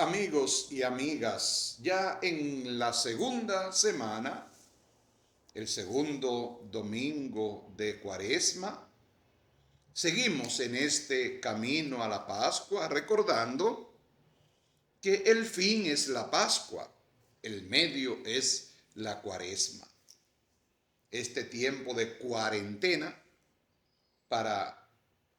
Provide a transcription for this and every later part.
amigos y amigas, ya en la segunda semana, el segundo domingo de Cuaresma, seguimos en este camino a la Pascua, recordando que el fin es la Pascua, el medio es la Cuaresma. Este tiempo de cuarentena para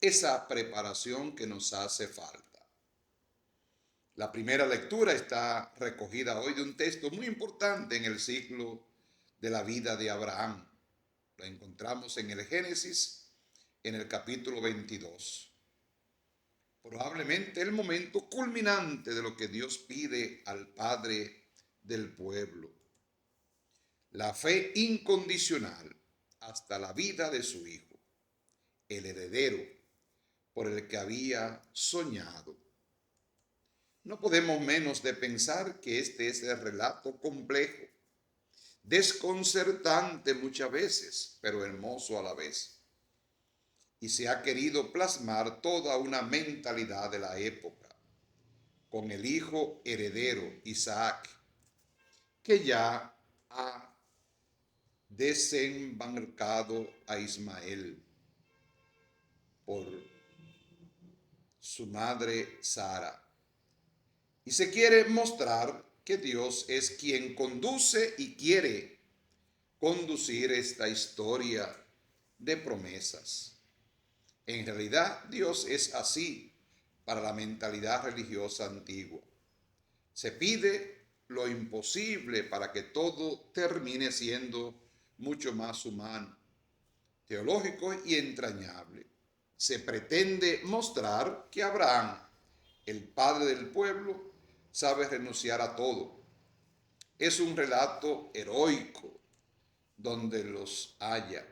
esa preparación que nos hace falta. La primera lectura está recogida hoy de un texto muy importante en el ciclo de la vida de Abraham. Lo encontramos en el Génesis, en el capítulo 22. Probablemente el momento culminante de lo que Dios pide al Padre del pueblo. La fe incondicional hasta la vida de su Hijo, el heredero por el que había soñado. No podemos menos de pensar que este es el relato complejo, desconcertante muchas veces, pero hermoso a la vez. Y se ha querido plasmar toda una mentalidad de la época, con el hijo heredero Isaac, que ya ha desembarcado a Ismael por su madre Sara. Y se quiere mostrar que Dios es quien conduce y quiere conducir esta historia de promesas. En realidad, Dios es así para la mentalidad religiosa antigua. Se pide lo imposible para que todo termine siendo mucho más humano, teológico y entrañable. Se pretende mostrar que Abraham, el padre del pueblo, sabe renunciar a todo. Es un relato heroico donde los haya,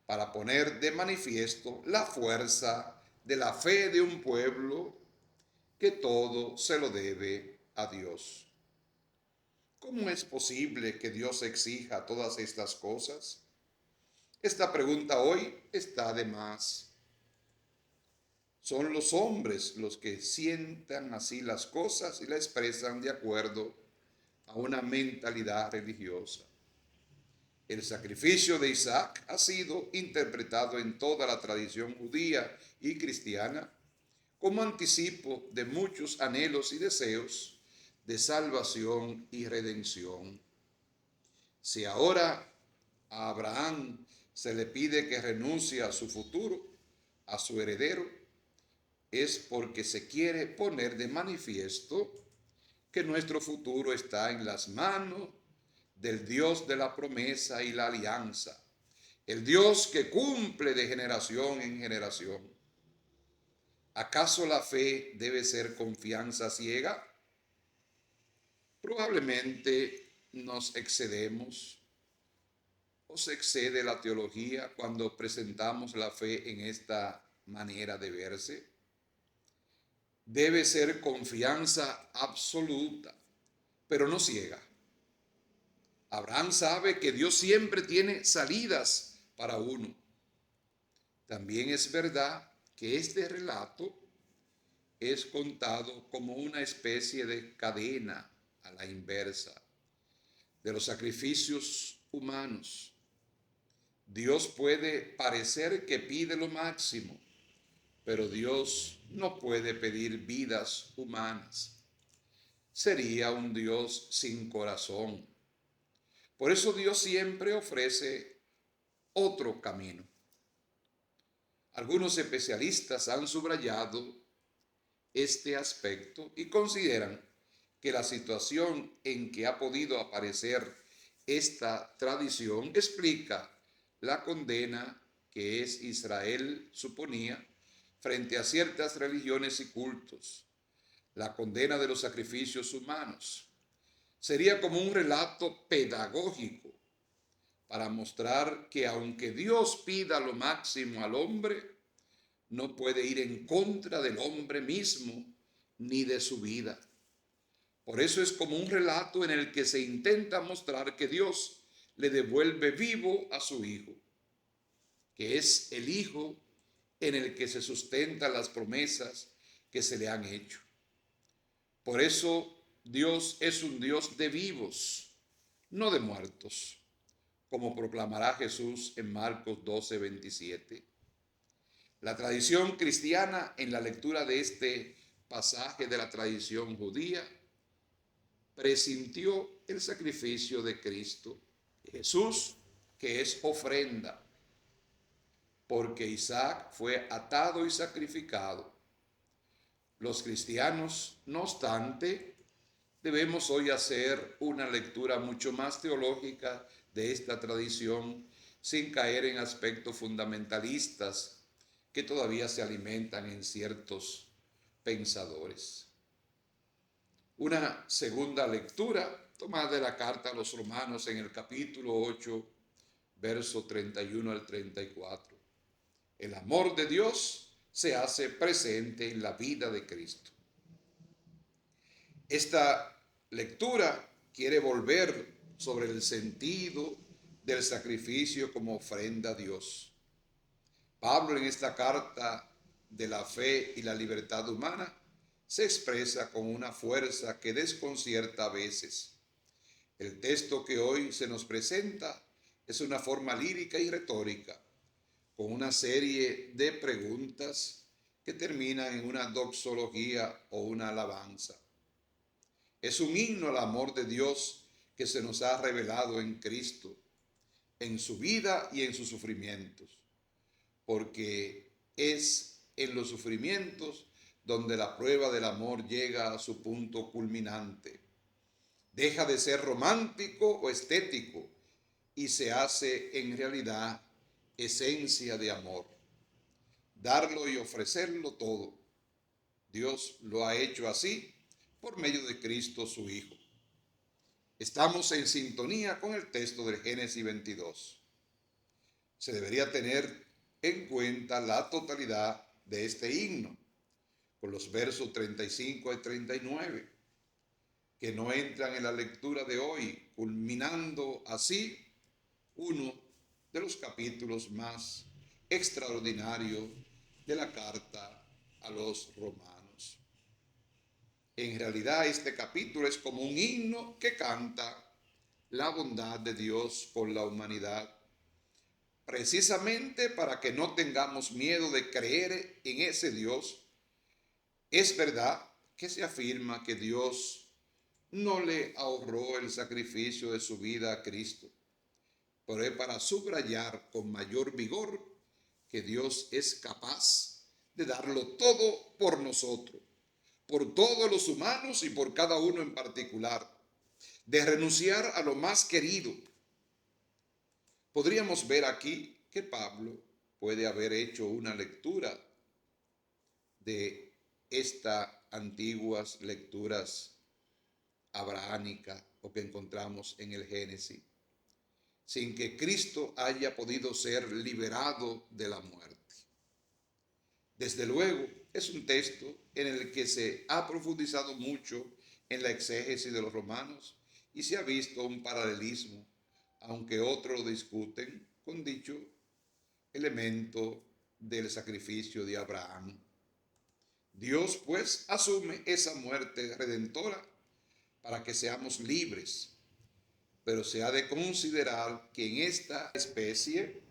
para poner de manifiesto la fuerza de la fe de un pueblo que todo se lo debe a Dios. ¿Cómo es posible que Dios exija todas estas cosas? Esta pregunta hoy está de más. Son los hombres los que sientan así las cosas y la expresan de acuerdo a una mentalidad religiosa. El sacrificio de Isaac ha sido interpretado en toda la tradición judía y cristiana como anticipo de muchos anhelos y deseos de salvación y redención. Si ahora a Abraham se le pide que renuncie a su futuro, a su heredero, es porque se quiere poner de manifiesto que nuestro futuro está en las manos del Dios de la promesa y la alianza, el Dios que cumple de generación en generación. ¿Acaso la fe debe ser confianza ciega? Probablemente nos excedemos o se excede la teología cuando presentamos la fe en esta manera de verse. Debe ser confianza absoluta, pero no ciega. Abraham sabe que Dios siempre tiene salidas para uno. También es verdad que este relato es contado como una especie de cadena a la inversa de los sacrificios humanos. Dios puede parecer que pide lo máximo, pero Dios no puede pedir vidas humanas. Sería un Dios sin corazón. Por eso Dios siempre ofrece otro camino. Algunos especialistas han subrayado este aspecto y consideran que la situación en que ha podido aparecer esta tradición explica la condena que Israel suponía frente a ciertas religiones y cultos, la condena de los sacrificios humanos. Sería como un relato pedagógico para mostrar que aunque Dios pida lo máximo al hombre, no puede ir en contra del hombre mismo ni de su vida. Por eso es como un relato en el que se intenta mostrar que Dios le devuelve vivo a su Hijo, que es el Hijo en el que se sustentan las promesas que se le han hecho. Por eso Dios es un Dios de vivos, no de muertos, como proclamará Jesús en Marcos 12:27. La tradición cristiana, en la lectura de este pasaje de la tradición judía, presintió el sacrificio de Cristo Jesús, que es ofrenda, porque Isaac fue atado y sacrificado. Los cristianos, no obstante, debemos hoy hacer una lectura mucho más teológica de esta tradición, sin caer en aspectos fundamentalistas que todavía se alimentan en ciertos pensadores. Una segunda lectura tomada de la carta a los Romanos en el capítulo 8, verso 31 al 34. El amor de Dios se hace presente en la vida de Cristo. Esta lectura quiere volver sobre el sentido del sacrificio como ofrenda a Dios. Pablo, en esta carta de la fe y la libertad humana, se expresa con una fuerza que desconcierta a veces. El texto que hoy se nos presenta es una forma lírica y retórica, con una serie de preguntas que terminan en una doxología o una alabanza. Es un himno al amor de Dios que se nos ha revelado en Cristo, en su vida y en sus sufrimientos, porque es en los sufrimientos donde la prueba del amor llega a su punto culminante. Deja de ser romántico o estético y se hace en realidad esencia de amor. Darlo y ofrecerlo todo. Dios lo ha hecho así por medio de Cristo su Hijo. Estamos en sintonía con el texto del Génesis 22. Se debería tener en cuenta la totalidad de este himno, con los versos 35 y 39, que no entran en la lectura de hoy, culminando así uno de los capítulos más extraordinarios de la carta a los romanos. En realidad este capítulo es como un himno que canta la bondad de Dios por la humanidad, precisamente para que no tengamos miedo de creer en ese Dios. Es verdad que se afirma que Dios no le ahorró el sacrificio de su vida a Cristo, pero es para subrayar con mayor vigor que Dios es capaz de darlo todo por nosotros, por todos los humanos y por cada uno en particular, de renunciar a lo más querido. Podríamos ver aquí que Pablo puede haber hecho una lectura de estas antiguas lecturas abrahánicas o que encontramos en el Génesis, sin que Cristo haya podido ser liberado de la muerte. Desde luego, es un texto en el que se ha profundizado mucho en la exégesis de los romanos y se ha visto un paralelismo, aunque otros lo discuten, con dicho elemento del sacrificio de Abraham. Dios, pues, asume esa muerte redentora para que seamos libres, pero se ha de considerar que en esta especie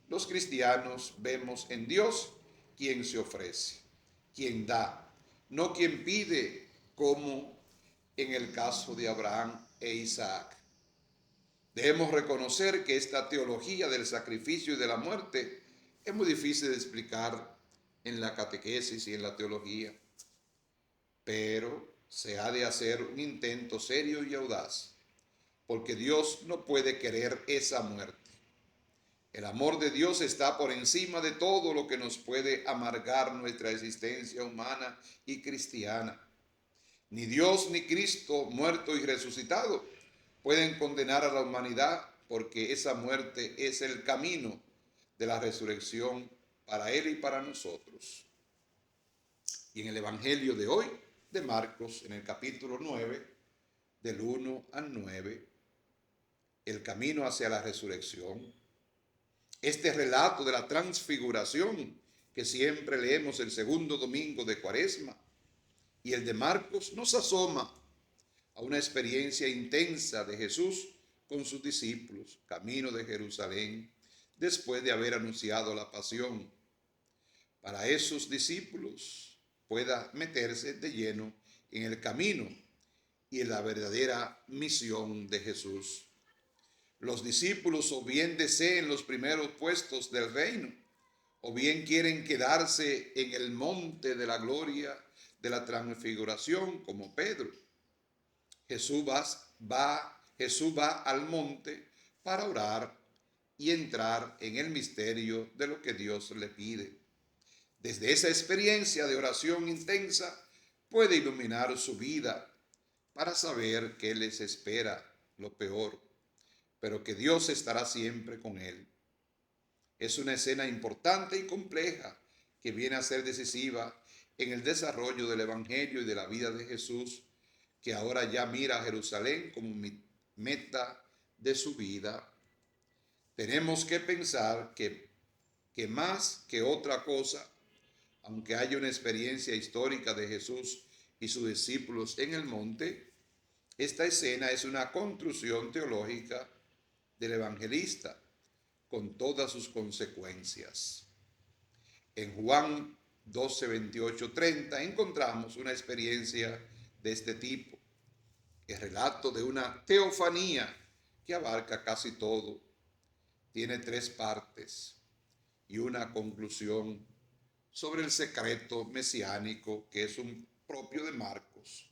los cristianos vemos en Dios quien se ofrece, quien da, no quien pide, como en el caso de Abraham e Isaac. Debemos reconocer que esta teología del sacrificio y de la muerte es muy difícil de explicar en la catequesis y en la teología, pero se ha de hacer un intento serio y audaz, porque Dios no puede querer esa muerte. El amor de Dios está por encima de todo lo que nos puede amargar nuestra existencia humana y cristiana. Ni Dios ni Cristo, muerto y resucitado, pueden condenar a la humanidad, porque esa muerte es el camino de la resurrección para Él y para nosotros. Y en el Evangelio de hoy, de Marcos, en el capítulo 9, del 1 al 9, el camino hacia la resurrección, este relato de la transfiguración que siempre leemos el segundo domingo de Cuaresma, Y el de Marcos nos asoma a una experiencia intensa de Jesús con sus discípulos, camino de Jerusalén, después de haber anunciado la pasión. Para esos discípulos pueda meterse de lleno en el camino y en la verdadera misión de Jesús. Los discípulos o bien deseen los primeros puestos del reino, o bien quieren quedarse en el monte de la gloria de la transfiguración como Pedro. Jesús va al monte para orar y entrar en el misterio de lo que Dios le pide. Desde esa experiencia de oración intensa puede iluminar su vida para saber qué les espera, lo peor, pero que Dios estará siempre con él. Es una escena importante y compleja que viene a ser decisiva en el desarrollo del Evangelio y de la vida de Jesús, que ahora ya mira a Jerusalén como meta de su vida. Tenemos que pensar que más que otra cosa, aunque haya una experiencia histórica de Jesús y sus discípulos en el monte, esta escena es una construcción teológica del evangelista con todas sus consecuencias. En Juan 12, 28, 30 encontramos una experiencia de este tipo, el relato de una teofanía que abarca casi todo. Tiene 3 partes y una conclusión sobre el secreto mesiánico que es un propio de Marcos,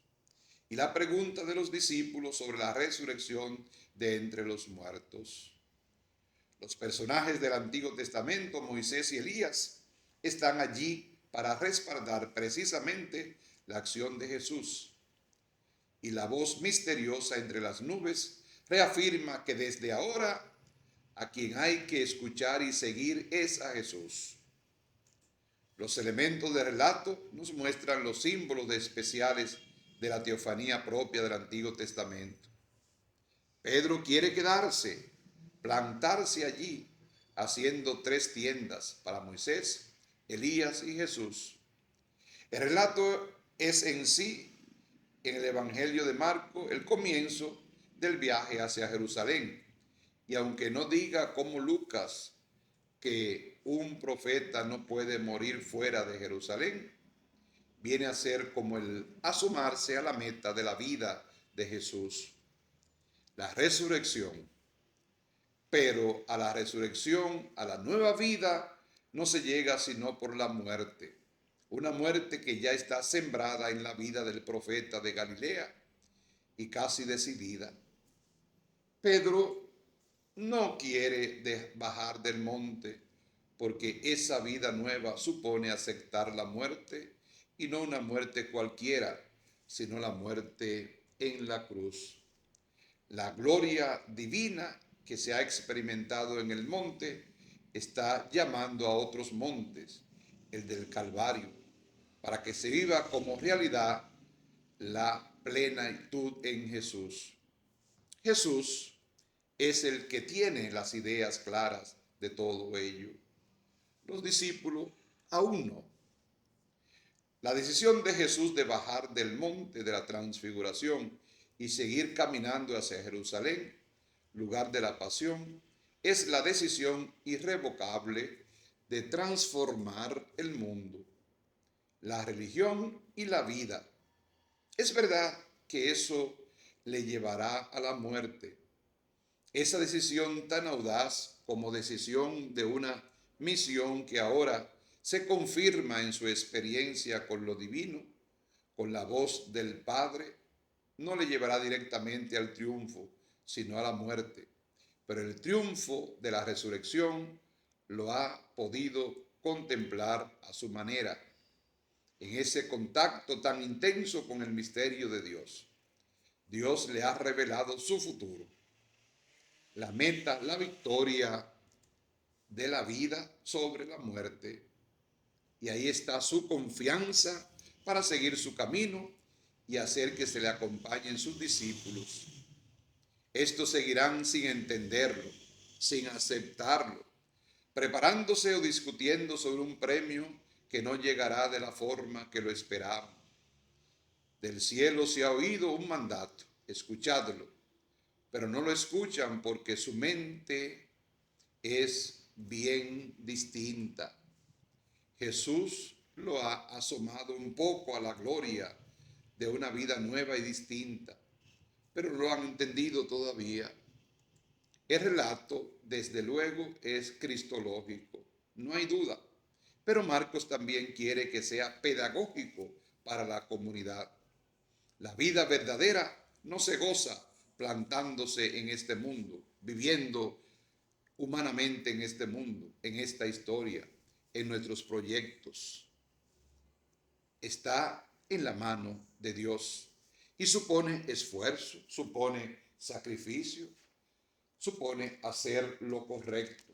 y la pregunta de los discípulos sobre la resurrección de entre los muertos. Los personajes del Antiguo Testamento, Moisés y Elías, están allí para respaldar precisamente la acción de Jesús. Y la voz misteriosa entre las nubes reafirma que desde ahora a quien hay que escuchar y seguir es a Jesús. Los elementos del relato nos muestran los símbolos especiales de la teofanía propia del Antiguo Testamento. Pedro quiere quedarse, plantarse allí, haciendo 3 tiendas para Moisés, Elías y Jesús. El relato es en sí, en el Evangelio de Marcos, el comienzo del viaje hacia Jerusalén. Y aunque no diga como Lucas que un profeta no puede morir fuera de Jerusalén, viene a ser como el asomarse a la meta de la vida de Jesús, la resurrección. Pero a la resurrección, a la nueva vida, no se llega sino por la muerte. Una muerte que ya está sembrada en la vida del profeta de Galilea y casi decidida. Pedro no quiere bajar del monte porque esa vida nueva supone aceptar la muerte, y no una muerte cualquiera, sino la muerte en la cruz. La gloria divina que se ha experimentado en el monte está llamando a otros montes, el del Calvario, para que se viva como realidad la plenitud en Jesús. Jesús es el que tiene las ideas claras de todo ello. Los discípulos aún no. La decisión de Jesús de bajar del monte de la transfiguración y seguir caminando hacia Jerusalén, lugar de la pasión, es la decisión irrevocable de transformar el mundo, la religión y la vida. Es verdad que eso le llevará a la muerte. Esa decisión tan audaz como decisión de una misión que ahora se confirma en su experiencia con lo divino, con la voz del Padre, no le llevará directamente al triunfo, sino a la muerte. Pero el triunfo de la resurrección lo ha podido contemplar a su manera, en ese contacto tan intenso con el misterio de Dios. Dios le ha revelado su futuro, la meta, la victoria de la vida sobre la muerte. Y ahí está su confianza para seguir su camino y hacer que se le acompañen sus discípulos. Estos seguirán sin entenderlo, sin aceptarlo, preparándose o discutiendo sobre un premio que no llegará de la forma que lo esperaban. Del cielo se ha oído un mandato, escuchadlo, pero no lo escuchan porque su mente es bien distinta. Jesús lo ha asomado un poco a la gloria de una vida nueva y distinta, pero no lo han entendido todavía. El relato, desde luego, es cristológico, no hay duda, pero Marcos también quiere que sea pedagógico para la comunidad. La vida verdadera no se goza plantándose en este mundo, viviendo humanamente en este mundo, en esta historia, en nuestros proyectos. Está en la mano de Dios y supone esfuerzo, supone sacrificio, supone hacer lo correcto,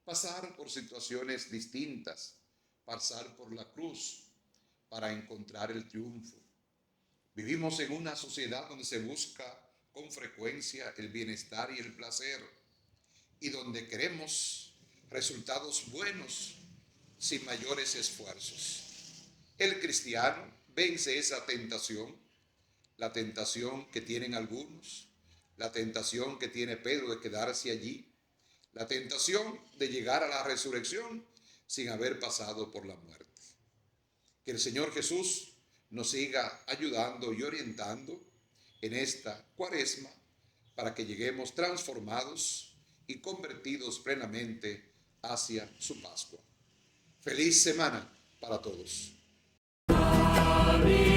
pasar por situaciones distintas, pasar por la cruz para encontrar el triunfo. Vivimos en una sociedad donde se busca con frecuencia el bienestar y el placer y donde queremos resultados buenos sin mayores esfuerzos. El cristiano vence esa tentación, la tentación que tienen algunos, la tentación que tiene Pedro de quedarse allí, la tentación de llegar a la resurrección sin haber pasado por la muerte. Que el Señor Jesús nos siga ayudando y orientando en esta Cuaresma para que lleguemos transformados y convertidos plenamente hacia su Pascua. Feliz semana para todos. Caminaré